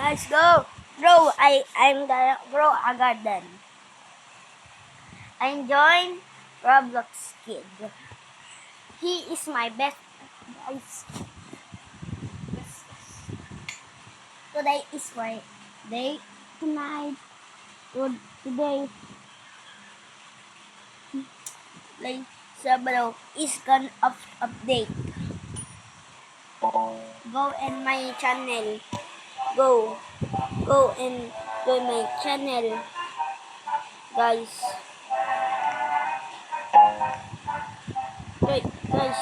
Let's go. Bro, I'm the bro Agadan. I joined Roblox Kid. He is my best guys. Today is my day. Tonight. Today. Like Sabado is gonna update. Go in my channel. Go and join my channel, guys. Wait, guys.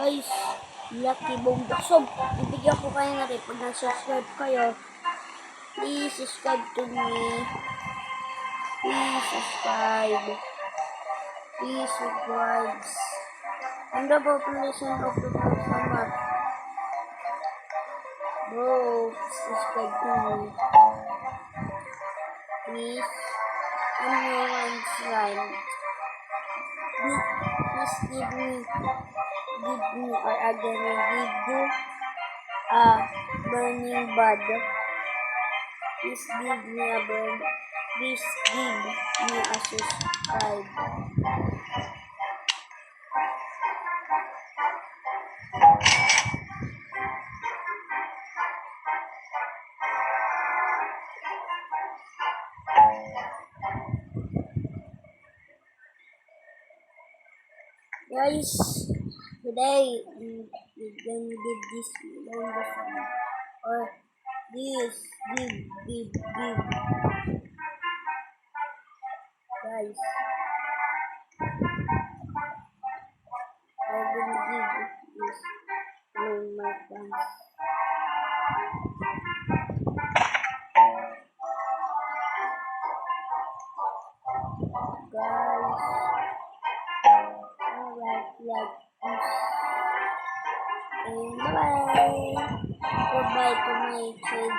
Guys, Lucky Bomb Daksob. Ibigyan ko kayo na rin pag nag-subscribe kayo. Please subscribe to me. Please subscribe. Please subscribe. And the population of the summer. Bro, subscribe to me. Please. And no one's right. Please give me or I'm gonna give you a burning bud. Please give me a burn. Please give me a subscribe. Guys, today we're gonna give this longest one. Or this, give. Guys, I'm gonna give this to my friends. Guys, alright, like this. And bye. Goodbye to my kid.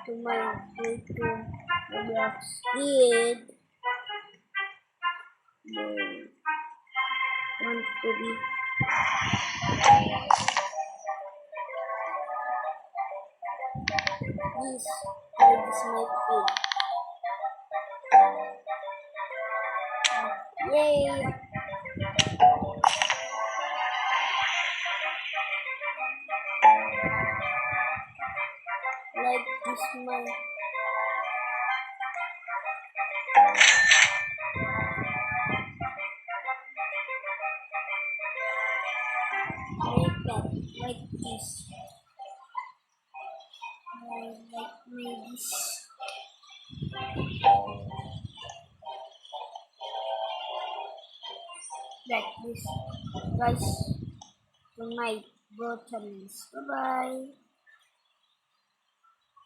To my kid to Roblox Kid. They want to be. Please, this is my kid. Yay! Like this my like this. Like this, guys. To my buttons. Bye bye.